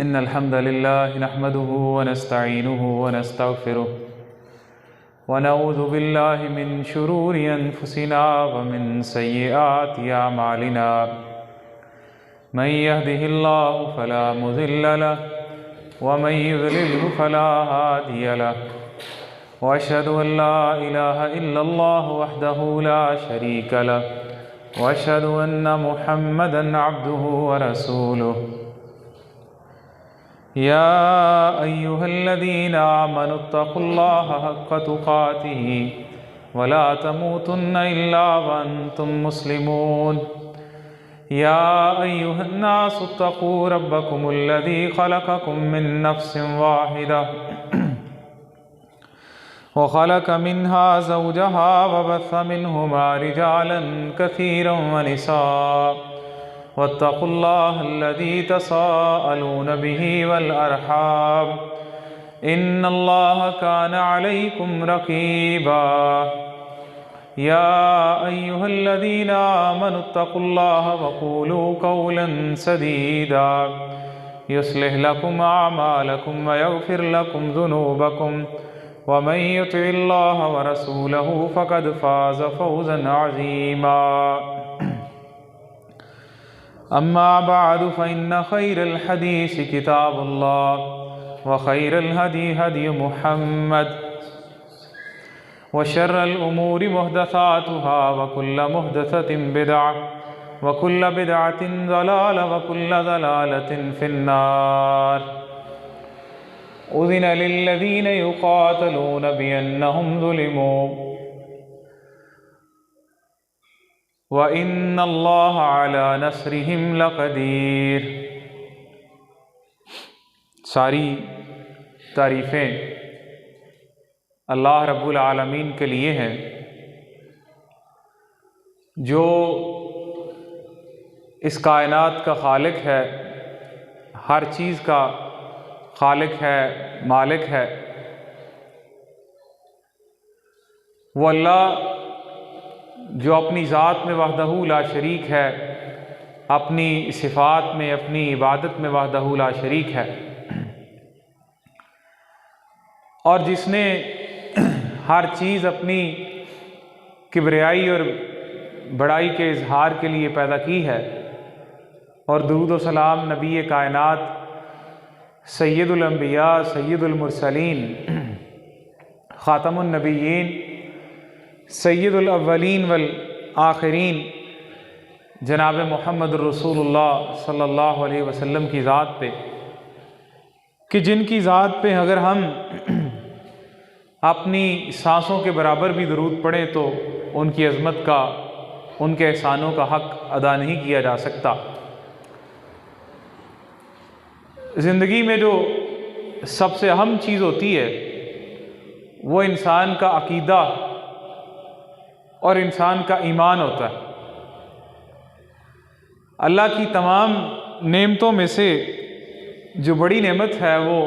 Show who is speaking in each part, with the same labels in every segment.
Speaker 1: इन्नल हम्दलिल्लाहि नहमदुहु व नस्तईनुहु व नस्तगफिरुह व नऊज़ु बिल्लाहि मिन शुरूरि अनफुसिना व मिन सय्यिआति अमालिना मन यहदिहिल्लाहु फला मुज़िल्ल लहु व मन युज़लिल्हु फला हादिय लहु व अशहदु अन ला इलाहा इल्लल्लाहु वहदहु ला शरीक लहु व अशहदु अन्न मुहम्मदन अब्दुहु व रसूलुहु या अय्युहल्लज़ीना आमनुत्तक़ुल्लाहा हक़्क़ तुक़ातिही व ला तमूतुन्न इल्ला व अंतुम मुस्लिमून। या अय्युहन्नासुत्तक़ू रब्बकुमुल्लज़ी ख़लक़कुम मिन नफ़्सिन वाहिदह व ख़लक़ मिन्हा ज़ौजहा व बस्स मिन्हुमा रिजालन कसीरन व निसा वत्तक़ुल्लाहल्लज़ी तसाअलून बिही वल अरहाम इन्नल्लाहा कान अलैकुम रक़ीबा। या अय्युहल्लज़ीना आमनुत्तक़ुल्लाहा वक़ूलू क़ौलन सदीदा युस्लिह लकुम अअमालकुम व यग़फ़िर लकुम ज़ुनूबकुम व मन युतिइल्लाहा व रसूलहु फ़क़द फ़ाज़ फ़ौज़न अज़ीमा। अम्मा बअदु फ़इन्न ख़ैरल हदीस किताबुल्लाह व ख़ैरल हदी हदी मुहम्मद व शर्रल उमूरि मुहदसातुहा व कुल्ल मुहदसतिन बिदअह व कुल्ल बिदअतिन ज़लालह व कुल्ल ज़लालतिन फ़िन्नार। उज़िन लिल्लज़ीन युक़ातलून बिअन्नहुम ज़ुलिमू व इन्नल्लाहा अला नस्रिहिम लक़दीर। सारी तारीफ़ें अल्लाह रब्बुल आलमीन के लिए हैं जो इस कायनात का खालिक है, हर चीज़ का खालिक है, मालिक है। वो अल्लाह जो अपनी ज़ात में वहदहू ला शरीक है, अपनी सिफ़ात में, अपनी इबादत में वहदहू ला शरीक है, और जिसने हर चीज़ अपनी किबरियाई और बड़ाई के इजहार के लिए पैदा की है। और दुरूद व सलाम नबी कायनात सय्यदुल अंबिया सय्यदुल मुरसलीन ख़ातमुन नबिय्यीन सय्यदुल अव्वलीन वल आखिरीन जनाब मुहम्मद रसूलुल्लाह सल्लल्लाहु अलैहि वसल्लम की ज़ात पे, कि जिनकी ज़ात पे अगर हम अपनी सांसों के बराबर भी दरूद पढ़ें तो उनकी अज़मत का, उनके एहसानों का हक़ अदा नहीं किया जा सकता। ज़िंदगी में जो सबसे अहम चीज़ होती है वो इंसान का अक़ीदा और इंसान का ईमान होता है। अल्लाह की तमाम नेमतों में से जो बड़ी नेमत है वो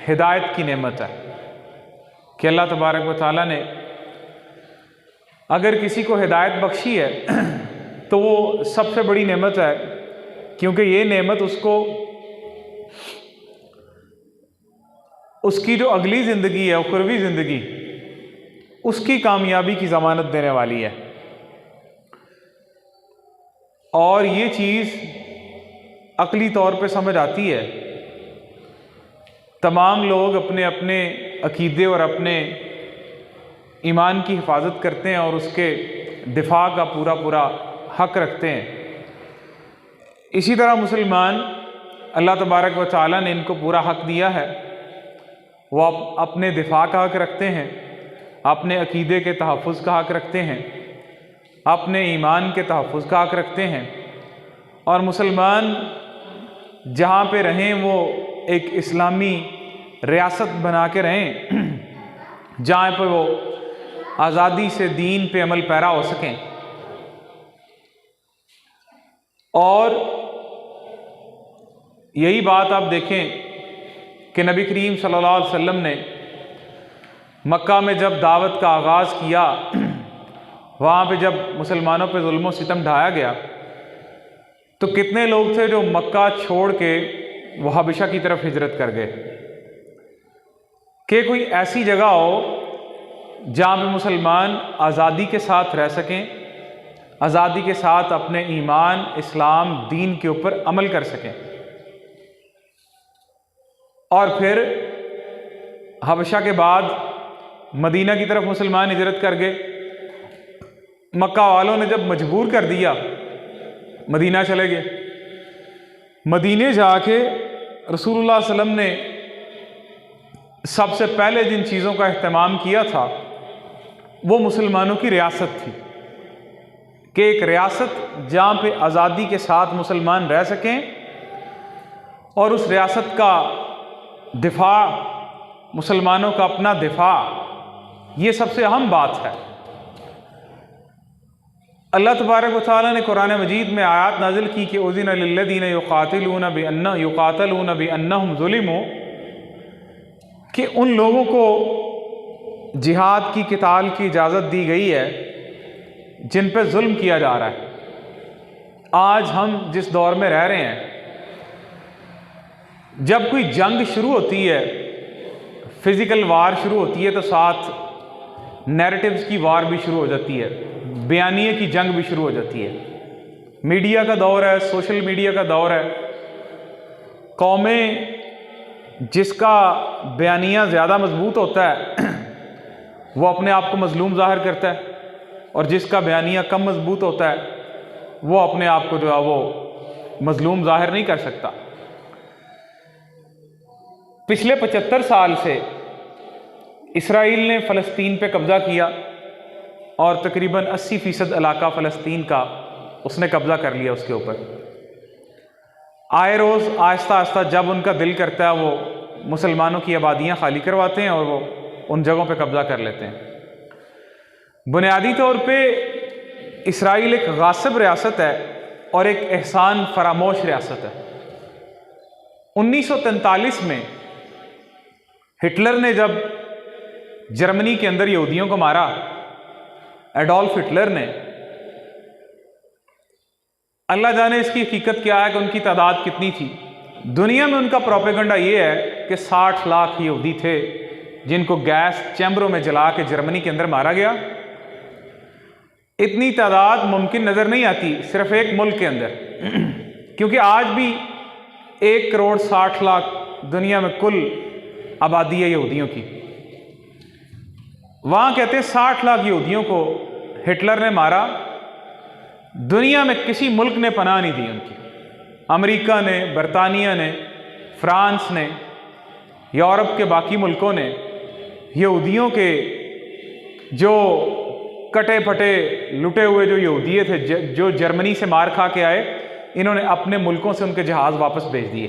Speaker 1: हिदायत की नेमत है कि अल्लाह तबारक व तआला ने अगर किसी को हिदायत बख्शी है तो वो सबसे बड़ी नेमत है, क्योंकि ये नेमत उसको उसकी जो अगली ज़िंदगी है, उखरवी ज़िंदगी, उसकी कामयाबी की ज़मानत देने वाली है। और ये चीज़ अक़ली तौर पे समझ आती है। तमाम लोग अपने अपने अक़ीदे और अपने ईमान की हिफाजत करते हैं और उसके दिफा का पूरा पूरा हक़ रखते हैं। इसी तरह मुसलमान, अल्लाह तबारक व तआला ने इनको पूरा हक़ दिया है, वो अपने दिफा का हक़ रखते हैं, अपने अक़ीदे के तहफ़्फ़ुज़ का हक़ रखते हैं, अपने ईमान के तहफ़्फ़ुज़ का हक़ रखते हैं। और मुसलमान जहाँ पे रहें वो एक इस्लामी रियासत बना के रहें जहाँ पर वो आज़ादी से दीन पे अमल पैरा हो सकें। और यही बात आप देखें कि नबी करीम सल्लल्लाहु अलैहि वसल्लम ने मक्का में जब दावत का आगाज़ किया, वहाँ पे जब मुसलमानों पे जुल्म व सितम ढाया गया तो कितने लोग थे जो मक्का छोड़ के वो हबशा की तरफ हिजरत कर गए कि कोई ऐसी जगह हो जहाँ पे मुसलमान आज़ादी के साथ रह सकें, आज़ादी के साथ अपने ईमान, इस्लाम, दीन के ऊपर अमल कर सकें। और फिर हबशा के बाद मदीना की तरफ मुसलमान हिजरत कर गए। मक्का वालों ने जब मजबूर कर दिया, मदीना चले गए। मदीने जाके रसूलुल्लाह सल्लल्लाहु अलैहि वसल्लम ने सबसे पहले जिन चीज़ों का अहतमाम किया था वो मुसलमानों की रियासत थी, कि एक रियासत जहाँ पे आज़ादी के साथ मुसलमान रह सकें और उस रियासत का दिफा, मुसलमानों का अपना दिफा, ये सबसे अहम बात है। अल्लाह तबारक व तआला ने कुरान मजीद में आयत नाजिल की कि उज़िना लिल्लज़ीना युक़ातिलूना बिअन्नहुम ज़ुलिमू, कि उन लोगों को जिहाद की, क़िताल की इजाज़त दी गई है जिन पर जुल्म किया जा रहा है। आज हम जिस दौर में रह रहे हैं, जब कोई जंग शुरू होती है, फिज़िकल वार शुरू होती है, तो साथ नैरेटिव्स की वार भी शुरू हो जाती है, बयानिए की जंग भी शुरू हो जाती है। मीडिया का दौर है, सोशल मीडिया का दौर है। कौमें जिसका बयानिया ज़्यादा मजबूत होता है वो अपने आप को मजलूम ज़ाहिर करता है, और जिसका बयानिया कम मजबूत होता है वो अपने आप को जो है वो मजलूम ज़ाहिर नहीं कर सकता। पिछले 75 साल से इसराइल ने फ़लस्तीन पे कब्ज़ा किया और तकरीबन 80% इलाका फ़लस्तीन का उसने कब्ज़ा कर लिया उसके ऊपर। आए रोज़ आहिस्ता आहिस्ता जब उनका दिल करता है वो मुसलमानों की आबादियाँ खाली करवाते हैं और वो उन जगहों पे कब्ज़ा कर लेते हैं। बुनियादी तौर पे इसराइल एक गासिब रियासत है और एक एहसान फरामोश रियासत है। 1943 में हिटलर ने जब जर्मनी के अंदर यहूदियों को मारा, एडोल्फ हिटलर ने, अल्लाह जाने इसकी हकीकत क्या है कि उनकी तादाद कितनी थी। दुनिया में उनका प्रोपेगेंडा ये है कि 60 लाख यहूदी थे जिनको गैस चैम्बरों में जला के जर्मनी के अंदर मारा गया। इतनी तादाद मुमकिन नजर नहीं आती सिर्फ एक मुल्क के अंदर, क्योंकि आज भी 1 करोड़ 60 लाख दुनिया में कुल आबादी है यहूदियों की। वहां कहते हैं 60 लाख यहूदियों को हिटलर ने मारा। दुनिया में किसी मुल्क ने पनाह नहीं दी उनकी। अमेरिका ने, बरतानिया ने, फ्रांस ने, यूरोप के बाकी मुल्कों ने यहूदियों के जो कटे फटे लुटे हुए जो यहूदी थे जो जर्मनी से मार खा के आए, इन्होंने अपने मुल्कों से उनके जहाज वापस भेज दिए।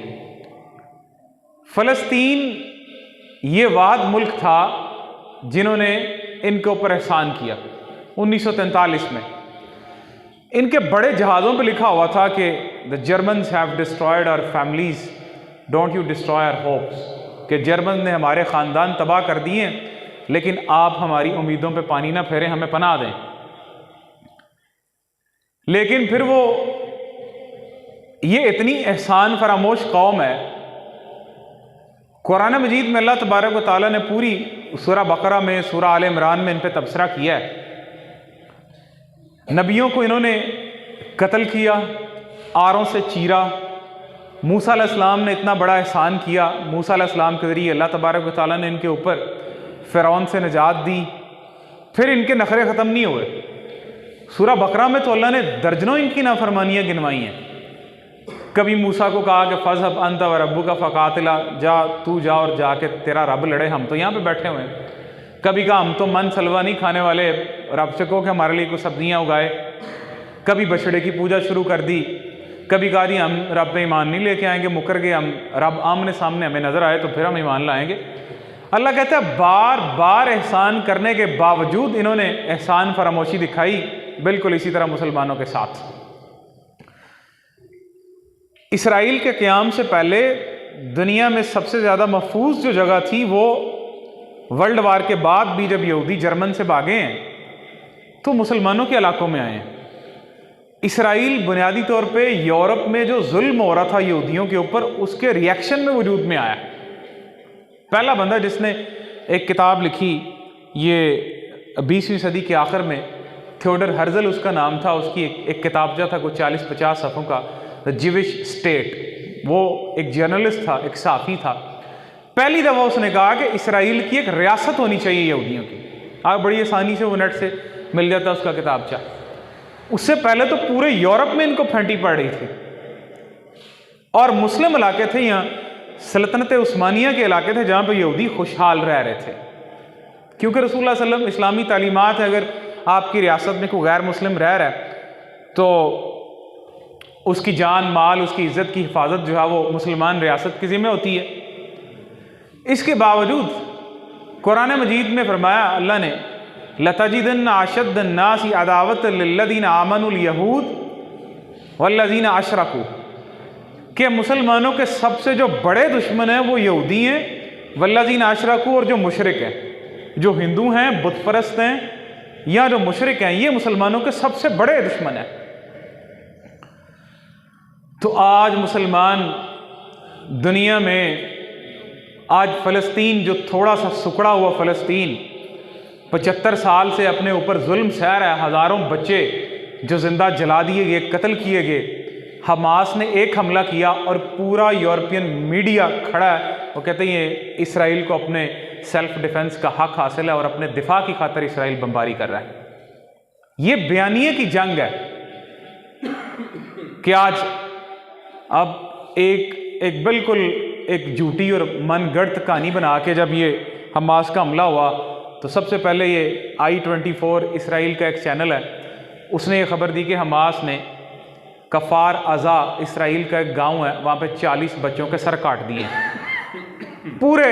Speaker 1: फ़लस्तीन ये वाद मुल्क था जिन्होंने इनके ऊपर एहसान किया 1943 में। इनके बड़े जहाज़ों पर लिखा हुआ था कि the Germans have destroyed our families, don't you destroy our hopes, कि जर्मन ने हमारे ख़ानदान तबाह कर दिए, लेकिन आप हमारी उम्मीदों पे पानी ना फेरें, हमें पनाह दें। लेकिन फिर वो ये इतनी एहसान फरामोश कौम है। कुरान मजीद में अल्लाह तबारक व तआला ने पूरी सूरा बकरा में, सूरा आल इमरान में इन पे तबसरा किया है। नबियों को इन्होंने कत्ल किया, आरों से चीरा। मूसा अलैहिस्सलाम ने इतना बड़ा एहसान किया, मूसा अलैहिस्सलाम के ज़रिए अल्लाह तबारक व तआला ने इनके ऊपर फ़िरौन से निजात दी। फिर इनके नखरे ख़त्म नहीं हुए। सूरा बकरा में तो अल्लाह ने दर्जनों इनकी नाफरमानियाँ गिनवाई हैं। कभी मूसा को कहा कि फ़ज़हब अंत व रब्बुका फ़क़ातिला, जा तू जा और जाके तेरा रब लड़े, हम तो यहाँ पे बैठे हुए हैं। कभी कहा हम तो मन सलवा नहीं खाने वाले, रब से कहो कि हमारे लिए कुछ सब्जियाँ उगाए। कभी बछड़े की पूजा शुरू कर दी। कभी कहा जी हम रब पे ईमान नहीं लेके आएंगे, मुकर गए हम, रब आमने सामने हमें नज़र आए तो फिर हम ईमान लाएंगे। अल्लाह कहता है बार बार एहसान करने के बावजूद इन्होंने एहसान फरामोशी दिखाई। बिल्कुल इसी तरह मुसलमानों के साथ इसराइल के क़याम से पहले दुनिया में सबसे ज़्यादा महफूज जो जगह थी वो वर्ल्ड वार के बाद भी जब यहूदी जर्मन से भागे हैं तो मुसलमानों के इलाकों में आए हैं। इसराइल बुनियादी तौर पे यूरोप में जो जुल्म हो रहा था यहूदियों के ऊपर, उसके रिएक्शन में वजूद में आया। पहला बंदा जिसने एक किताब लिखी, ये 20वीं सदी के आखिर में, थियोडर हर्जल उसका नाम था, उसकी एक किताबचा था कोई 40-50 सफ़ों का, द जिविश स्टेट। वो एक जर्नलिस्ट था, एक साफ़ी था। पहली दफ़ा उसने कहा कि इसराइल की एक रियासत होनी चाहिए यहूदियों की। आप बड़ी आसानी से वो नेट से मिल जाता उसका किताबचा। उससे पहले तो पूरे यूरोप में इनको फेंटी पड़ रही थी, और मुस्लिम इलाके थे यहाँ, सल्तनत उस्मानिया के इलाके थे जहाँ पे यहूदी खुशहाल रह रहे थे, क्योंकि रसूलुल्लाह सल्लल्लाहु अलैहि वसल्लम इस्लामी तालीमात है, अगर आपकी रियासत में कोई गैर मुस्लिम रह रहा है तो उसकी जान माल, उसकी इज़्ज़त की हिफाजत जो है वो मुसलमान रियासत की ज़िम्मे होती है। इसके बावजूद कुरान मजीद में फरमाया अल्लाह ने, लतजिदन्न अशद्दन्नासी अदावत लिल्लज़ीना आमनुल यहूद वल्लज़ीना अशरकू, कि मुसलमानों के सबसे जो बड़े दुश्मन हैं वो यहूदी हैं, वल्लज़ीना अशरकू, और जो मुशरिक हैं, जो हिंदू हैं, बुत परस्त हैं, या जो मुशरिक हैं, ये मुसलमानों के सबसे बड़े दुश्मन हैं। तो आज मुसलमान दुनिया में, आज फ़लस्तीन जो थोड़ा सा सुकड़ा हुआ फ़लस्तीन 75 साल से अपने ऊपर जुल्म सह रहा है, हज़ारों बच्चे जो ज़िंदा जला दिए गए, कत्ल किए गए। हमास ने एक हमला किया और पूरा यूरोपियन मीडिया खड़ा है, वो कहते हैं ये इसराइल को अपने सेल्फ डिफेंस का हक हासिल है और अपने दिफा की खातिर इसराइल बमबारी कर रहा है। ये बयानिए की जंग है कि आज अब एक बिल्कुल एक झूठी और मनगढ़ंत कहानी बना के जब ये हमास का हमला हुआ, तो सबसे पहले ये I24 इसराइल का एक चैनल है, उसने ये खबर दी कि हमास ने कफ़ार अज़ा, इसराइल का एक गांव है, वहाँ पे 40 बच्चों के सर काट दिए। पूरे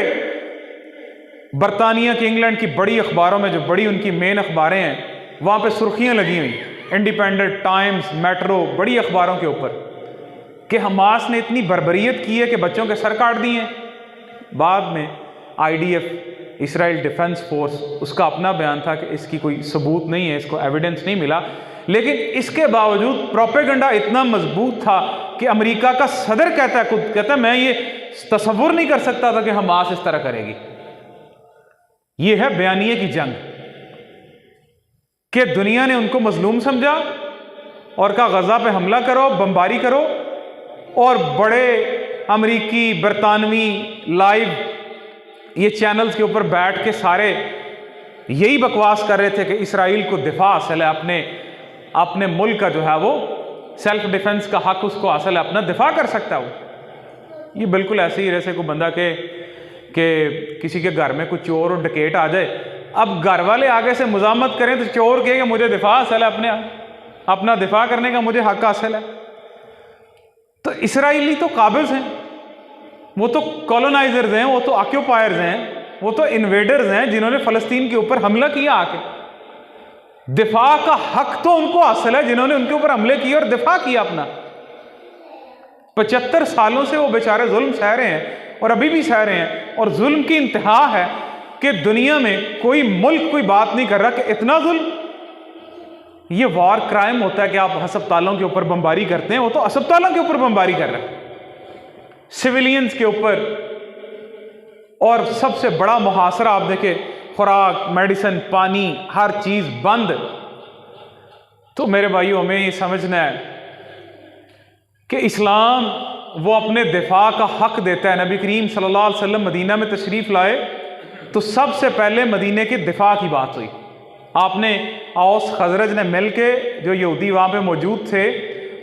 Speaker 1: बरतानिया की, इंग्लैंड की बड़ी अखबारों में, जो बड़ी उनकी मेन अखबारें हैं, वहाँ पे सुर्खियाँ लगी हुई, इंडिपेंडेंट, टाइम्स, मेट्रो, बड़ी अखबारों के ऊपर, कि हमास ने इतनी बर्बरियत की है कि बच्चों के सर काट दिए। बाद में IDF, इसराइल डिफेंस फोर्स, उसका अपना बयान था कि इसकी कोई सबूत नहीं है, इसको एविडेंस नहीं मिला, लेकिन इसके बावजूद प्रोपेगेंडा इतना मजबूत था कि अमेरिका का सदर कहता है, खुद कहता है, मैं ये तसव्वुर नहीं कर सकता था कि हमास इस तरह करेगी। ये है बयानिए की जंग, कि दुनिया ने उनको मजलूम समझा और कहा गजा पे हमला करो, बमबारी करो, और बड़े अमेरिकी, बरतानवी लाइव ये चैनल्स के ऊपर बैठ के सारे यही बकवास कर रहे थे कि इसराइल को दिफा हासिल है, अपने मुल्क का जो है वो सेल्फ डिफेंस का हक उसको हासिल है, अपना दिफा कर सकता है वो। ये बिल्कुल ऐसे ही जैसे कोई बंदा के किसी के घर में कोई चोर और डकैत आ जाए, अब घर वाले आगे से मुजामत करें तो चोर कहेगा मुझे दिफा हासिल है, अपना दिफा करने का मुझे हक हासिल है। तो इसराइली तो काबिज हैं, वो तो कॉलोनाइजर्स हैं, वो तो ऑक्यूपायर्स हैं, वो तो इन्वेडर्स हैं जिन्होंने फ़लस्तीन के ऊपर हमला किया आके। दिफा का हक तो उनको हासिल है जिन्होंने उनके ऊपर हमले किए और दिफा किया अपना। 75 सालों से वो बेचारे जुल्म सह रहे हैं और अभी भी सह रहे हैं, और जुल्म की इंतहा है कि दुनिया में कोई मुल्क कोई बात नहीं कर रहा कि इतना जुल्म। ये वॉर क्राइम होता है कि आप अस्पतालों के ऊपर बमबारी करते हैं, वो तो अस्पतालों के ऊपर बमबारी कर रहे हैं, सिविलियंस के ऊपर। और सबसे बड़ा मुहासरा आप देखें, खुराक, मेडिसिन, पानी, हर चीज बंद। तो मेरे भाइयों, हमें ये समझना है कि इस्लाम वो अपने दिफा का हक देता है। नबी करीम सल्लल्लाहु अलैहि वसल्लम मदीना में तशरीफ लाए तो सबसे पहले मदीने के दिफा की बात हुई। आपने औस खजरज ने मिल के, जो यहूदी वहाँ पे मौजूद थे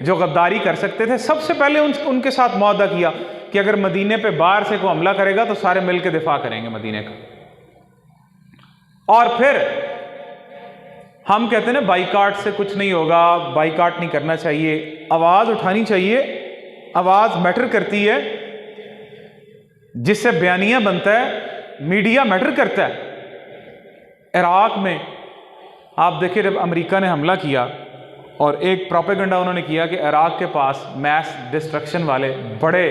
Speaker 1: जो गद्दारी कर सकते थे, सबसे पहले उनके साथ मुआहदा किया कि अगर मदीने पे बाहर से कोई हमला करेगा तो सारे मिल के दिफा करेंगे मदीने का। और फिर हम कहते हैं ना बाइकाट से कुछ नहीं होगा, बाइकाट नहीं करना चाहिए, आवाज़ उठानी चाहिए। आवाज़ मैटर करती है, जिससे बयानिया बनता है, मीडिया मैटर करता है। इराक में आप देखिए, जब अमेरिका ने हमला किया और एक प्रोपेगेंडा उन्होंने किया कि इराक के पास मैस डिस्ट्रक्शन वाले बड़े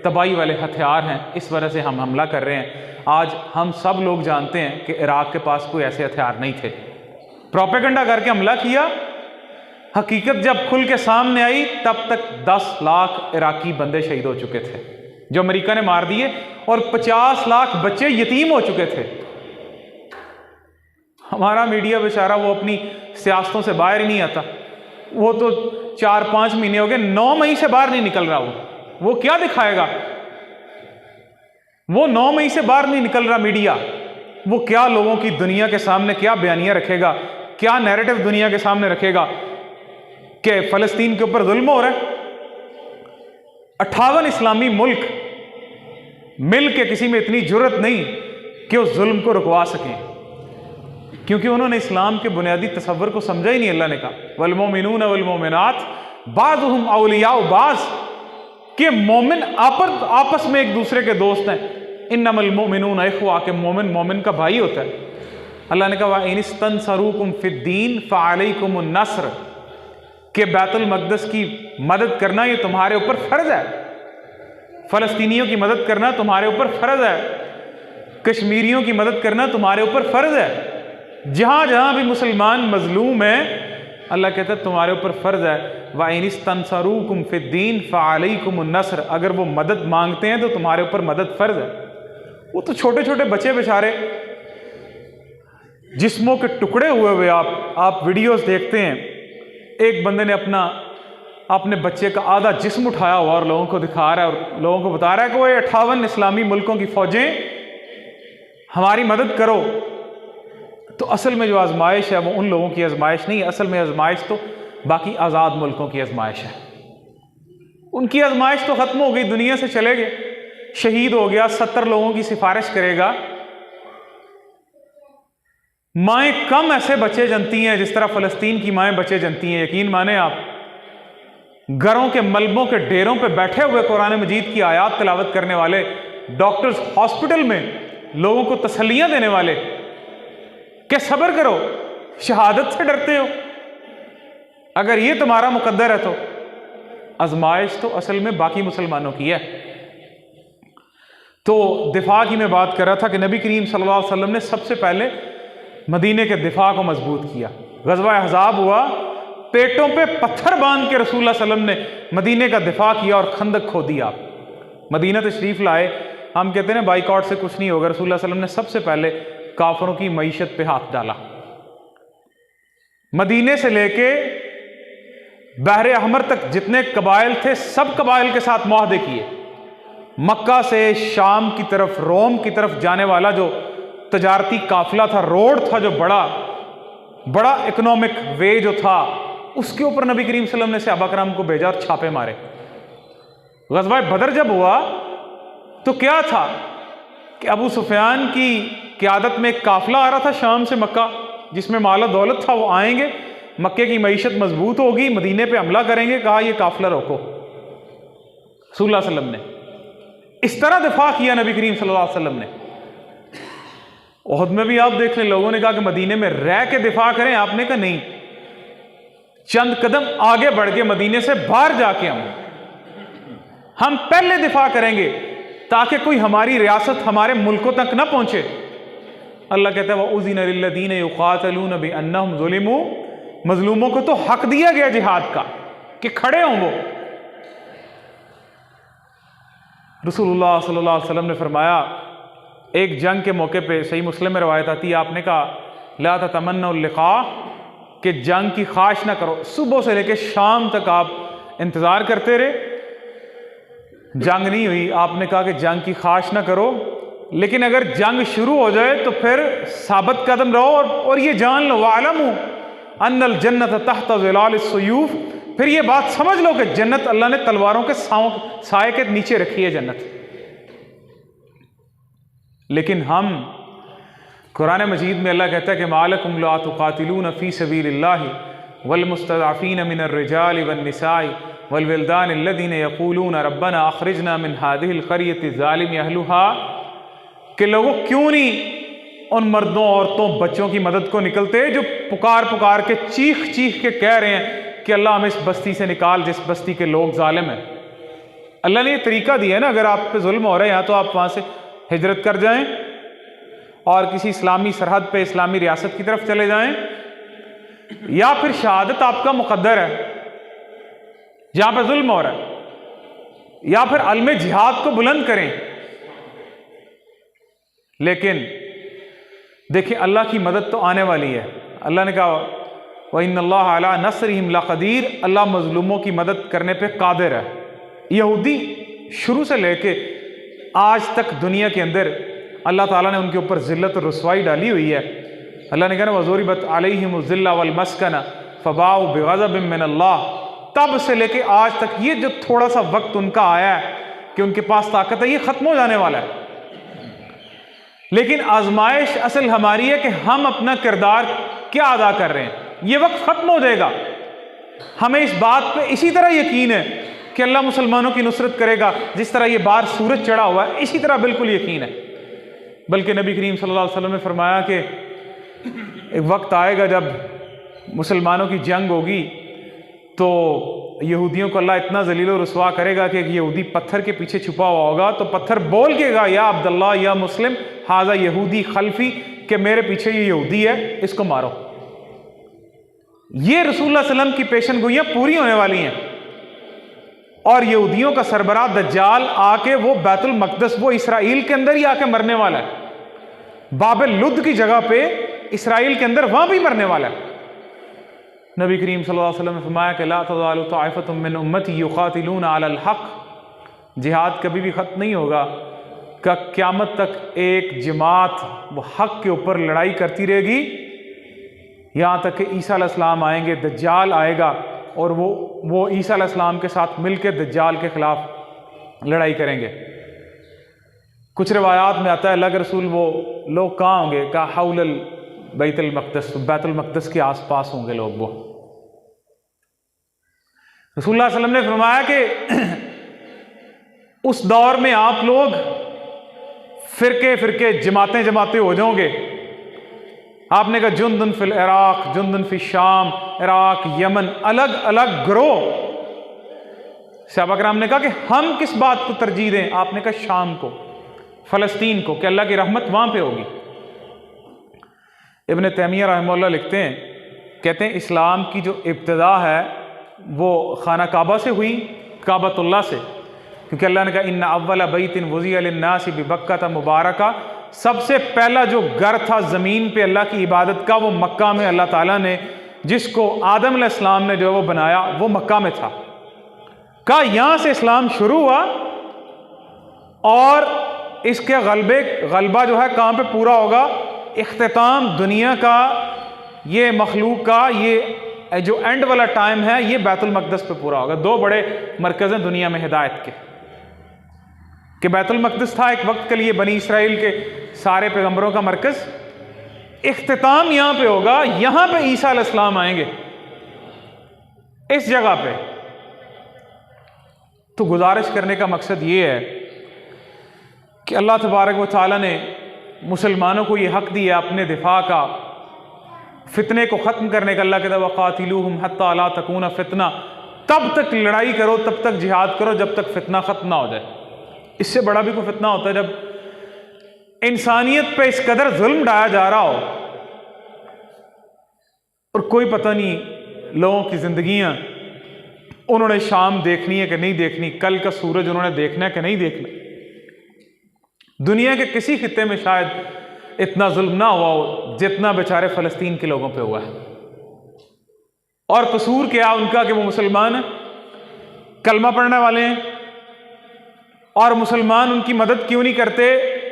Speaker 1: तबाही वाले हथियार हैं, इस वजह से हम हमला कर रहे हैं। आज हम सब लोग जानते हैं कि इराक के पास कोई ऐसे हथियार नहीं थे। प्रोपेगेंडा करके हमला किया, हकीकत जब खुल के सामने आई तब तक 10 लाख इराकी बंदे शहीद हो चुके थे जो अमेरिका ने मार दिए, और 50 लाख बच्चे यतीम हो चुके थे। हमारा मीडिया बेचारा वो अपनी सियासतों से बाहर ही नहीं आता। वो तो 4-5 महीने हो गए, 9 मई से बाहर नहीं निकल रहा। वो क्या दिखाएगा? वो 9 मई से बाहर नहीं निकल रहा मीडिया। वो क्या लोगों की दुनिया के सामने क्या बयानियां रखेगा, क्या नैरेटिव दुनिया के सामने रखेगा कि फलस्तीन के ऊपर जुल्म हो रहा है। 58 इस्लामी मुल्क मिल के किसी में इतनी जुर्रत नहीं कि उस जुल्म को रुकवा सकें, क्योंकि उन्होंने इस्लाम के बुनियादी तसव्वुर को समझा ही नहीं। अल्लाह ने कहा वल मोमिनून वल मोमिनात बाज़ुहुम औलियाउ बाज़, कि मोमिन आपस में एक दूसरे के दोस्त हैं। इन्नमल मोमिनून इख्वा, के मोमिन मोमिन का भाई होता है। अल्लाह ने कहा इन इस्तंसरूकुम फिद्दीन फ़अलैकुमुन नस्र, के बैतुल मक़दस की मदद करना ये तुम्हारे ऊपर फ़र्ज़ है। फ़लस्तीनियों की मदद करना तुम्हारे ऊपर फ़र्ज़ है। कश्मीरियों की मदद करना तुम्हारे ऊपर फ़र्ज़ है। जहाँ जहाँ भी मुसलमान मजलूम है, अल्लाह कहता है तुम्हारे ऊपर फ़र्ज़ है। व इन इस्तंसरूकुम फिद्दीन फ़अलैकुमुन नस्र, अगर वो मदद मांगते हैं तो तुम्हारे ऊपर मदद फ़र्ज़ है। वो तो छोटे छोटे बच्चे बेचारे जिस्मों के टुकड़े हुए हुए, आप वीडियोस देखते हैं, एक बंदे ने अपने बच्चे का आधा जिस्म उठाया हुआ और लोगों को दिखा रहा है और लोगों को बता रहा है कि वो 58 इस्लामी मुल्कों की फौजें हमारी मदद करो। तो असल में जो आजमाइश है वो उन लोगों की आजमाइश नहीं है। असल में आजमाइश तो बाकी आज़ाद मुल्कों की आजमाइश है। उनकी आजमाइश तो ख़त्म हो गई, दुनिया से चले गए, शहीद हो गया, 70 लोगों की सिफारिश करेगा। माएँ कम ऐसे बच्चे जनती हैं जिस तरह फ़लस्तीन की माएँ बच्चे जनती हैं। यकीन माने आप, घरों के मलबों के ढेरों पे बैठे हुए कुरान मजीद की आयात तिलावत करने वाले डॉक्टर्स, हॉस्पिटल में लोगों को तसल्लियां देने वाले, क्या सब्र करो, शहादत से डरते हो। अगर ये तुम्हारा मुकद्दर है तो आजमाइश तो असल में बाकी मुसलमानों की है। तो दिफा की मैं बात कर रहा था कि नबी करीम सल्लल्लाहु अलैहि वसल्लम ने सबसे पहले मदीने के दिफा को मजबूत किया। ग़ज़वा अहज़ाब हुआ, पेटों पे पत्थर बांध के रसूलुल्लाह सल्लल्लाहु अलैहि वसल्लम ने मदीने का दिफा किया और खंदक खोदिया। मदीना तशरीफ़ लाए, हम कहते हैं बाइकआउट से कुछ नहीं होगा। रसूलुल्लाह सल्लल्लाहु अलैहि वसल्लम ने सबसे पहले काफिरों की मईशत पे हाथ डाला। मदीने से लेके बहरे अहमर तक जितने कबाइल थे सब कबाइल के साथ मुआहदे किए। मक्का से शाम की तरफ, रोम की तरफ जाने वाला जो तजारती काफिला था, रोड था जो बड़ा इकोनॉमिक वे जो था, उसके ऊपर नबी करीम सल्लल्लाहु अलैहि वसल्लम ने सहाबा कराम को भेजा और छापे मारे। ग़ज़वा बदर जब हुआ तो क्या था कि अबू सुफियान की क़यादत में एक काफिला आ रहा था शाम से मक्का, जिसमें माल दौलत था। वो आएंगे, मक्के की मईशत मजबूत होगी, मदीने पे हमला करेंगे। कहा यह काफिला रोको। रसूलुल्लाह सल्लल्लाहु अलैहि वसल्लम ने इस तरह दिफा किया नबी करीम सल्लल्लाहु अलैहि वसल्लम ने। ओहद में भी आप देख लें, लोगों ने कहा कि मदीने में रह के दिफा करें, आपने कहा नहीं, चंद कदम आगे बढ़ के मदीने से बाहर जाके हम पहले दिफा करेंगे ताकि कोई हमारी रियासत हमारे मुल्कों तक ना पहुंचे। अल्लाह कहता है वउज़िन लिल्लज़ीना युक़ातिलूना बिअन्नहुम ज़ुलिमू, मजलूमों को तो हक दिया गया जिहाद का कि खड़े हों वो। रसूलुल्लाह सल्लल्लाहु अलैहि वसल्लम ने फरमाया, एक जंग के मौके पे, सही मुस्लिम में रवायत आती है, आपने कहा ला ततमन्नउ लिक़ा, कि जंग की ख्वाहिश ना करो। सुबह से लेकर शाम तक आप इंतज़ार करते रहे, जंग नहीं हुई। आपने कहा कि जंग की ख्वाहिश ना करो, लेकिन अगर जंग शुरू हो जाए तो फिर साबित कदम रहो और ये जान लो वालमू अन्नल जन्नत तहत ज़िलाल सुयूफ, फिर ये बात समझ लो कि जन्नत अल्लाह ने तलवारों के साए के नीचे रखी है जन्नत। लेकिन हम कुरान मजीद में अल्लाह कहता है कि मालकुम ला तुक़ातिलून फ़ी सबीलिल्लाहि वल मुस्तज़अफ़ीन मिनर रिजालि वन निसाइ वल विल्दान अल्लज़ीना यक़ूलून रब्बना अख़रिजना मिन हाज़िहिल क़रियति ज़ालिमि अहलुहा, कि लोगों क्यों नहीं उन मर्दों, औरतों, बच्चों की मदद को निकलते जो पुकार के चीख के कह रहे हैं कि अल्लाह हमें इस बस्ती से निकाल जिस बस्ती के लोग जालिम हैं। अल्लाह ने ये तरीका दिया है ना, अगर आप पे जुल्म हो रहे हैं या तो आप वहाँ से हिजरत कर जाएं और किसी इस्लामी सरहद पे इस्लामी रियासत की तरफ चले जाएं, या फिर शहादत आपका मुकद्दर है, जहां पर जुल्म हो रहा है, या फिर अलम जिहाद को बुलंद करें। लेकिन देखिए अल्लाह की मदद तो आने वाली है। अल्लाह ने कहा व इन्नल्लाह अला नस्रिहिम लक़दीर, अल्लाह मजलूमों की मदद करने पे कादिर है। यहूदी शुरू से लेके आज तक दुनिया के अंदर अल्लाह ताला ने उनके ऊपर ज़िल्लत और रुसवाई डाली हुई है। अल्लाह ने कहा वज़ूरिबत अलैहिम ज़िल्ला वल मस्कना फ़बाउ बिग़ज़बिम मिनल्लाह। तब से लेके आज तक ये जो थोड़ा सा वक्त उनका आया है कि उनके पास ताकत है, ये ख़त्म हो जाने वाला है। लेकिन आजमाइश असल हमारी है कि हम अपना किरदार क्या अदा कर रहे हैं। ये वक्त ख़त्म हो जाएगा। हमें इस बात पे इसी तरह यकीन है कि अल्लाह मुसलमानों की नुसरत करेगा, जिस तरह ये बाहर सूरज चढ़ा हुआ है, इसी तरह बिल्कुल यकीन है। बल्कि नबी करीम सल्लल्लाहु अलैहि वसल्लम ने फरमाया कि एक वक्त आएगा जब मुसलमानों की जंग होगी तो यहूदियों को अल्लाह इतना जलील और रुसवा करेगा कि एक यहूदी पत्थर के पीछे छुपा हुआ होगा तो पत्थर बोल केगा या अब्दुल्लाह या मुस्लिम हाजा यहूदी खल्फी, कि मेरे पीछे ये यहूदी है, इसको मारो। ये रसूलुल्लाह सल्लल्लाहु अलैहि वसल्लम की पेशन गोइयां पूरी होने वाली हैं। और यहूदियों का सरबराह दज्जाल आके वो बैतुल मक़दस, वो इसराइल के अंदर ही आके मरने वाला है। बाबिल लुद की जगह पे इसराइल के अंदर वहां भी मरने वाला है। नबी करीम सल्लल्लाहु अलैहि वसल्लम ने फरमाया कि ला तज़ालु ताइफ़तुम मिन उम्मती युक़ातिलूना अलल हक़। जिहाद कभी भी ख़त्म नहीं होगा, का क़यामत तक एक जमात वो हक़ के ऊपर लड़ाई करती रहेगी, यहाँ तक कि ईसा अलैहिस्सलाम आएंगे, दज्जाल आएगा और वो ईसा अलैहिस्सलाम के साथ मिलकर दज्जाल के ख़िलाफ़ लड़ाई करेंगे। कुछ रिवायात में आता है अल्लाह के रसूल वो लोग कहाँ होंगे, का हौलल बैतुल मक़दस, बैतुल मक़दस के आसपास होंगे लोग। वो रसूलुल्लाह सल्लल्लाहु अलैहि वसल्लम ने फरमाया कि उस दौर में आप लोग फिरके फिरके जमातें जमातें हो जाओगे। आपने कहा जुंदुन फिल इराक, जुंदुन फिल शाम, इराक, यमन, अलग अलग ग्रोह। सहाबा किराम ने कहा कि हम किस बात को तरजीह दें? आपने कहा शाम को, फ़लस्तीन को, कि अल्लाह की रहमत वहां पे होगी। इब्न तैमिया रहमतुल्लाह लिखते हैं, कहते हैं इस्लाम की जो इब्तिदा है वो खाना काबा से हुई, काबतुल्लाह से, क्योंकि अल्लाह ने कहा इन्ना अव्वला बैतिन वुज़िअ लिन्नासि बिबक्कता मुबारका, सबसे पहला जो घर था ज़मीन पे अल्लाह की इबादत का वो मक्का में अल्लाह ताला ने, जिसको आदम अलैहिस्सलाम ने जो वो बनाया, वो मक्का में था। कहा यहाँ से इस्लाम शुरू हुआ और इसके गलबा जो है कहाँ पे पूरा होगा? इख्तिताम दुनिया का, ये मखलूक का, ये जो एंड वाला टाइम है, ये बैतुल मक़दस पे पूरा होगा। दो बड़े मरकज़ हैं दुनिया में हिदायत के, कि बैतुल मक़दस था एक वक्त के लिए बनी इसराइल के सारे पैगंबरों का मरकज़, इख्तिताम यहाँ पे होगा, यहाँ पे ईसा अलैहिस्सलाम आएंगे इस जगह पे। तो गुजारिश करने का मकसद ये है कि अल्लाह तबारक व तआला ने मुसलमानों को ये हक़ दिया अपने दिफा का, फितने को ख़त्म करने का। अल्लाह कहता है वक़ातिलूहुम हत्ता ला तकूना फितना, तब तक लड़ाई करो, तब तक जिहाद करो जब तक फितना ख़त्म ना हो जाए। इससे बड़ा भी कोई फितना होता है जब इंसानियत पे इस कदर जुल्म ढाया जा रहा हो और कोई पता नहीं लोगों की ज़िंदगियाँ, उन्होंने शाम देखनी है कि नहीं देखनी, कल का सूरज उन्होंने देखना है कि नहीं देखना। दुनिया के किसी खित्ते में शायद इतना जुल्म ना हुआ हो जितना बेचारे फ़लस्तीन के लोगों पे हुआ है। और कसूर क्या उनका कि वो मुसलमान हैं, कलमा पढ़ने वाले हैं, और मुसलमान उनकी मदद क्यों नहीं करते?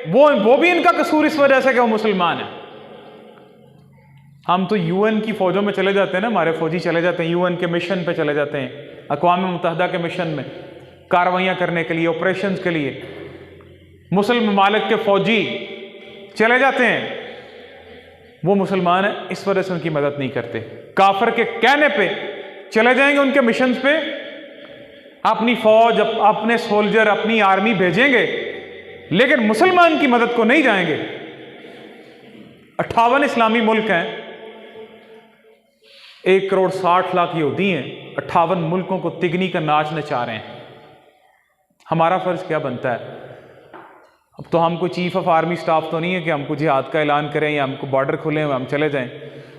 Speaker 1: वो भी इनका कसूर इस वजह से कि वो मुसलमान है। हम तो यूएन की फौजों में चले जाते हैं ना, हमारे फौजी चले जाते हैं यूएन के मिशन पे चले जाते हैं, अक़वाम मुत्तहिदा के मिशन में कार्रवाइयाँ करने के लिए, ऑपरेशंस के लिए मुस्लिम ममालिक के फौजी चले जाते हैं। वो मुसलमान है, इस वजह से उनकी मदद नहीं करते। काफिर के कहने पे चले जाएंगे उनके मिशन पे, अपनी फौज, अपने सोल्जर, अपनी आर्मी भेजेंगे, लेकिन मुसलमान की मदद को नहीं जाएंगे। 58 इस्लामी मुल्क हैं, 1 करोड़ 60 लाख यहूदी हैं, 58 मुल्कों को तिगनी का नाच नचा रहे हैं। हमारा फर्ज क्या बनता है? अब तो हमको चीफ ऑफ आर्मी स्टाफ तो नहीं है कि हमको जिहाद का ऐलान करें या हमको बॉर्डर खुलें हम चले जाएं।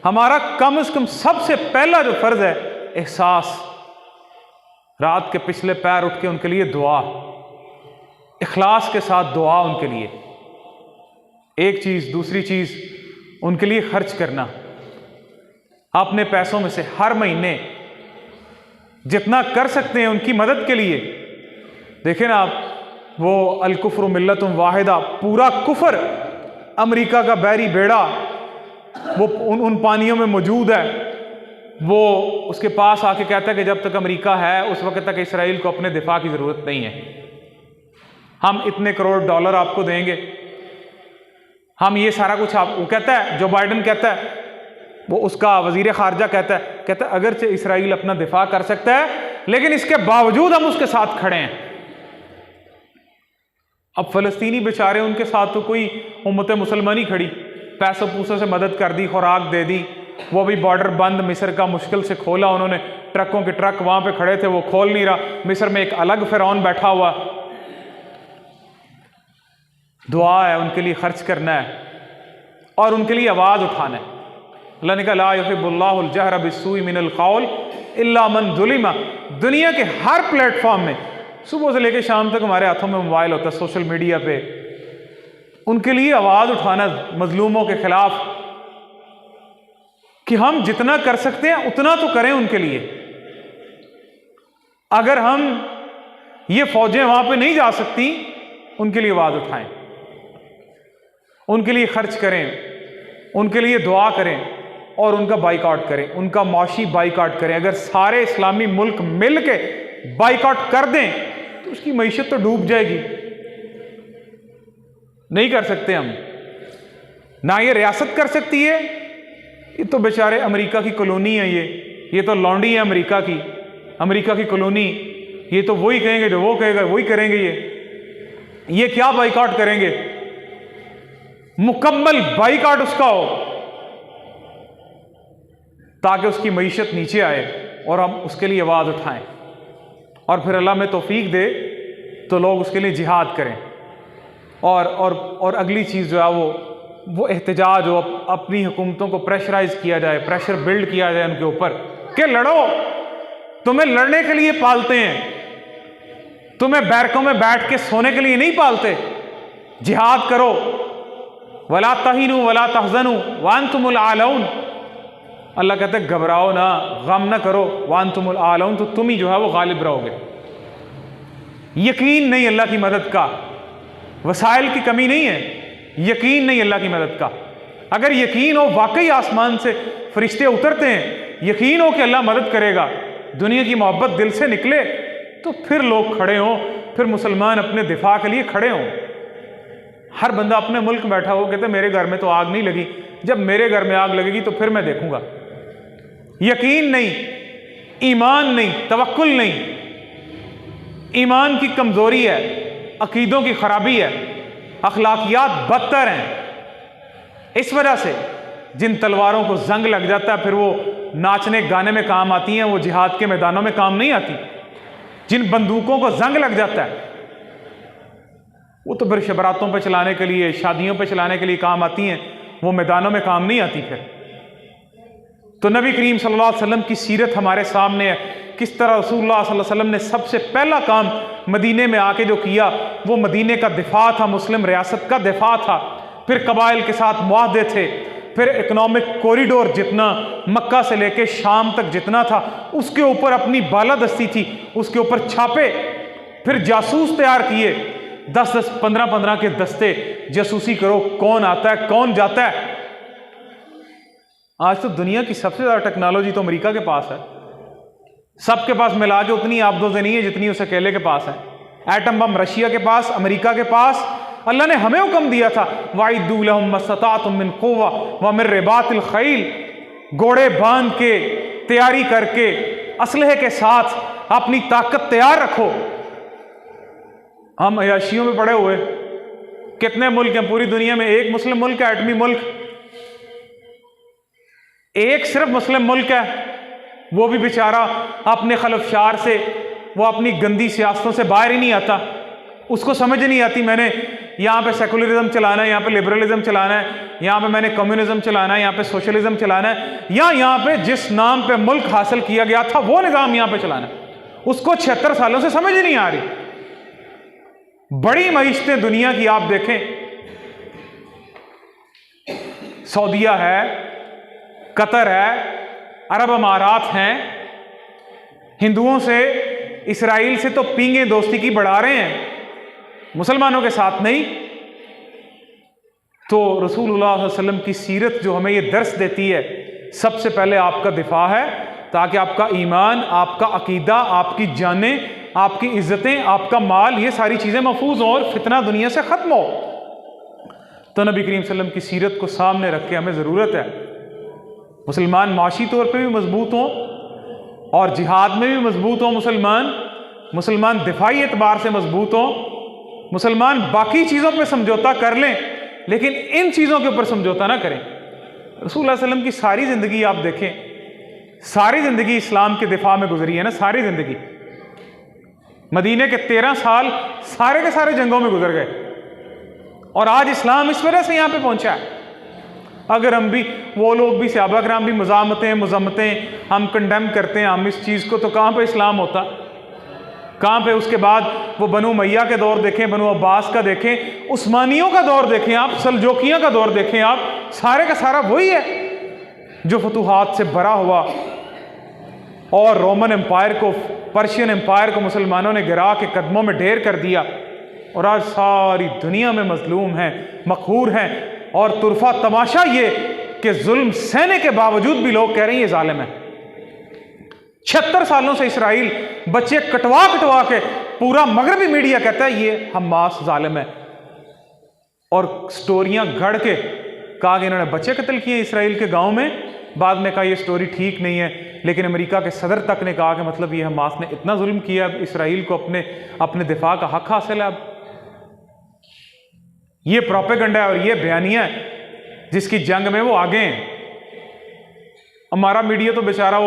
Speaker 1: हमारा कम से कम सबसे पहला जो फर्ज है, एहसास, रात के पिछले पैर उठ के उनके लिए दुआ, इखलास के साथ दुआ उनके लिए, एक चीज़। दूसरी चीज़, उनके लिए खर्च करना, अपने पैसों में से हर महीने जितना कर सकते हैं उनकी मदद के लिए। देखें ना आप, वो अल कुफ्र मिल्लतुम वाहिदा, पूरा कुफर अमेरिका का बैरी बेड़ा वो उन पानियों में मौजूद है। वो उसके पास आके कहता है कि जब तक अमेरिका है उस वक्त तक इसराइल को अपने दिफा की ज़रूरत नहीं है, हम इतने करोड़ डॉलर आपको देंगे, हम ये सारा कुछ आप, वो कहता है, जो बाइडन कहता है, वो उसका वजीर खारजा कहता है अगरचे इसराइल अपना दिफा कर सकता है लेकिन इसके बावजूद हम उसके साथ खड़े हैं। अब फ़लस्तीनी बेचारे, उनके साथ तो कोई उम्मत मुसलमानी खड़ी, पैसों पूसों से मदद कर दी, खुराक दे दी, वो भी बॉर्डर बंद मिस्र का मुश्किल से खोला उन्होंने, ट्रकों के ट्रक वहाँ पे खड़े थे, वो खोल नहीं रहा, मिस्र में एक अलग फ़िरौन बैठा हुआ। दुआ है, उनके लिए खर्च करना है और उनके लिए आवाज़ उठाना है। अल्लाह ने कहा ला युहिब्बुल्लाहुल जहरा बिस्सूइ मिनल क़ौल इल्ला मन ज़ुलिमा। दुनिया के हर प्लेटफॉर्म में सुबह से लेकर शाम तक हमारे हाथों में मोबाइल होता है, सोशल मीडिया पे, उनके लिए आवाज़ उठाना मजलूमों के खिलाफ कि हम जितना कर सकते हैं उतना तो करें उनके लिए। अगर हम ये फौजें वहां पे नहीं जा सकती, उनके लिए आवाज़ उठाएं, उनके लिए खर्च करें, उनके लिए दुआ करें और उनका बाइकआउट करें, उनका मौशी बाइकआउट करें। अगर सारे इस्लामी मुल्क मिल के बाइकआउट कर दें तो उसकी मईशत तो डूब जाएगी। नहीं कर सकते हम, ना ये रियासत कर सकती है, ये तो बेचारे अमेरिका की कॉलोनी है, ये तो लौंडी है अमेरिका की कॉलोनी। ये तो वही कहेंगे जो वो कहेगा, वही करेंगे। ये क्या बाइकआउट करेंगे, मुकम्मल बाइकआउट उसका हो ताकि उसकी मईशत नीचे आए और हम उसके लिए आवाज़ उठाएं, और फिर अल्लाह में तौफीक दे तो लोग उसके लिए जिहाद करें। और अगली चीज़ जो है वो एहतजाज हो, अपनी हुकूमतों को प्रेशराइज किया जाए, प्रेशर बिल्ड किया जाए उनके ऊपर कि लड़ो, तुम्हें लड़ने के लिए पालते हैं, तुम्हें बैरकों में बैठ के सोने के लिए नहीं पालते, जिहाद करो। वला तहीनु वला तहज़नु वांतुमुल आलऊन। अल्लाह कहते हैं घबराओ ना, गम ना करो, वांतुमुल आलऊन, तो तुम ही जो है वो गालिब रहोगे। यकीन नहीं अल्लाह की मदद का, वसाइल की कमी नहीं है, यकीन नहीं अल्लाह की मदद का। अगर यकीन हो वाकई आसमान से फरिश्ते उतरते हैं, यकीन हो कि अल्लाह मदद करेगा, दुनिया की मोहब्बत दिल से निकले, तो फिर लोग खड़े हों, फिर मुसलमान अपने दिफा के लिए खड़े हों। हर बंदा अपने मुल्क में बैठा हो, कहते मेरे घर में तो आग नहीं लगी, जब मेरे घर में आग लगेगी तो फिर मैं देखूंगा। यकीन नहीं, ईमान नहीं, तवक्कुल नहीं, ईमान की कमजोरी है, अकीदों की खराबी है, अखलाकियात बदतर हैं। इस वजह से जिन तलवारों को जंग लग जाता है, फिर वो नाचने गाने में काम आती हैं, वो जिहाद के मैदानों में काम नहीं आती। जिन बंदूकों को जंग लग जाता है, वो तो फिर शबरातों पे चलाने के लिए, शादियों पे चलाने के लिए काम आती हैं, वो मैदानों में काम नहीं आती। फिर तो नबी करीम सल्लल्लाहु अलैहि वसल्लम की सीरत हमारे सामने है, किस तरह रसूलुल्लाह सल्लल्लाहु अलैहि वसल्लम ने सबसे पहला काम मदीने में आके जो किया, वो मदीने का दिफा था, मुस्लिम रियासत का दिफा था। फिर कबाइल के साथ मुआहदे थे, फिर इकोनॉमिक कॉरिडोर जितना मक्का से लेके शाम तक जितना था, उसके ऊपर अपनी बालादस्ती थी, उसके ऊपर छापे, फिर जासूस तैयार किए, 10-10, 15-15 के दस्ते, जासूसी करो, कौन आता है कौन जाता है। आज तो दुनिया की सबसे ज़्यादा टेक्नोलॉजी तो अमेरिका के पास है, सबके पास मिला के उतनी आबदोज़ नहीं है जितनी उस अकेले के पास है। एटम बम रशिया के पास, अमेरिका के पास। अल्लाह ने हमें हुक्म दिया था, वाइदू लहुम मस्ततातुम मिन कुव्वा व मिन रिबातिल खैल, घोड़े बांध के, तैयारी करके, असलहे के साथ अपनी ताकत तैयार रखो। हम अयाशियों में पड़े हुए, कितने मुल्क हैं पूरी दुनिया में? एक मुस्लिम मुल्क है, एटमी मुल्क, एक सिर्फ मुस्लिम मुल्क है, वो भी बेचारा अपने खलफशार से, वो अपनी गंदी सियासतों से बाहर ही नहीं आता, उसको समझ नहीं आती। मैंने यहाँ पे सेकुलरिज्म चलाना है, यहाँ पे लिबरलिज्म चलाना है, यहाँ पे मैंने कम्युनिज्म चलाना है, यहाँ पे सोशलिज्म चलाना है, या यहाँ पे जिस नाम पे मुल्क हासिल किया गया था वो निज़ाम यहाँ पे चलाना है, उसको 76 सालों से समझ नहीं आ रही। बड़ी मईशतें दुनिया की आप देखें, सऊदीया है, कतर है, अरब अमारात हैं, हिंदुओं से, इसराइल से तो पींगे दोस्ती की बढ़ा रहे हैं, मुसलमानों के साथ नहीं। तो रसूलुल्लाह सल्लल्लाहु अलैहि वसल्लम की सीरत जो हमें ये दर्स देती है, सबसे पहले आपका दिफा है ताकि आपका ईमान, आपका अकीदा, आपकी जानें, आपकी इज्जतें, आपका माल, ये सारी चीज़ें महफूज हों और फितना दुनिया से ख़त्म हो। तो नबी करीम सल्लल्लाहु अलैहि वसल्लम की सीरत को सामने रख के हमें ज़रूरत है मुसलमान माशी तौर पे भी मजबूत हों और जिहाद में भी मजबूत हों, मुसलमान दिफाई एतबार से मजबूत हों, मुसलमान बाकी चीज़ों पे समझौता कर लें लेकिन इन चीज़ों के ऊपर समझौता ना करें। रसूलुल्लाह सल्लल्लाहु अलैहि वसल्लम की सारी ज़िंदगी आप देखें, सारी ज़िंदगी इस्लाम के दिफा में गुजरी है ना, सारी ज़िंदगी। मदीने के 13 साल सारे के सारे जंगों में गुजर गए और आज इस्लाम इस वजह से यहाँ पे पहुँचा है। अगर हम भी, वो लोग भी, सहाबा कराम भी मज़म्मतें हम कंडेम करते हैं हम इस चीज़ को, तो कहाँ पे इस्लाम होता, कहाँ पे? उसके बाद वो बनु मैया के दौर देखें, बनु अब्बास का देखें, उस्मानियों का दौर देखें आप, सल्जोकियों का दौर देखें आप, सारे का सारा वही है जो फतूहात से भरा हुआ। और रोमन एम्पायर को, पर्शियन एम्पायर को मुसलमानों ने गिरा के कदमों में ढेर कर दिया और आज सारी दुनिया में मजलूम हैं, मकहूर हैं। और तुरफा तमाशा ये कि जुल्म सहने के बावजूद भी लोग कह रहे हैं ये जालिम है। 76 सालों से इसराइल बच्चे कटवा कटवा के, पूरा मगरबी मीडिया कहता है ये हमास जालिम है, और स्टोरियां गढ़ के कहा कि इन्होंने बच्चे कत्ल किए इसराइल के गांव में। बाद में कहा ये स्टोरी ठीक नहीं है, लेकिन अमेरिका के सदर तक ने कहा कि मतलब ये हमास ने इतना जुल्म किया, अब इसराइल को अपने दिफा का हक हासिल है। अब ये प्रोपेगेंडा है और ये बयानिया है जिसकी जंग में वो आगे हैं। हमारा मीडिया तो बेचारा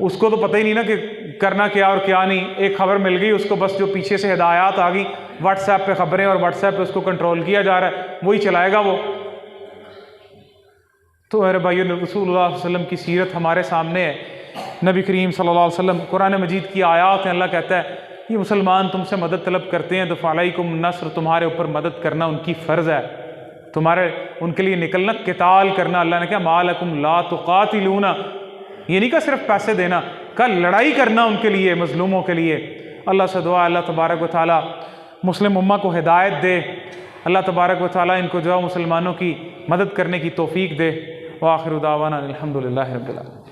Speaker 1: उसको तो पता ही नहीं ना कि करना क्या और क्या नहीं। एक खबर मिल गई उसको, बस जो पीछे से हिदायत आ गई, व्हाट्सएप पे खबरें और व्हाट्सएप पे उसको कंट्रोल किया जा रहा है, वही चलाएगा वो। तो अरे भाइयों, रसूलुल्लाह सल्लल्लाहु अलैहि वसल्लम की सीरत हमारे सामने है। नबी करीम सल्लल्लाहु अलैहि वसल्लम, कुरान मजीद की आयात है, अल्लाह कहता है ये मुसलमान तुमसे मदद तलब करते हैं तो फ़अलैकुम नस्र, तुम्हारे ऊपर मदद करना उनकी फ़र्ज़ है, तुम्हारे उनके लिए निकलना, क़िताल करना। अल्लाह ने कहा मालकुम ला तुक़ातिलूना, ये नहीं कहा सिर्फ पैसे देना, कल लड़ाई करना उनके लिए, मजलूमों के लिए। अल्लाह से दुआ, अल्लाह तबारक व तआला मुस्लिम उम्मा को हिदायत दे, अल्लाह तबारक व तआला इनको जो मुसलमानों की मदद करने की तौफीक दे। व आखिरु दावाना अल्हम्दुलिल्लाहि रब्बिल आलमीन।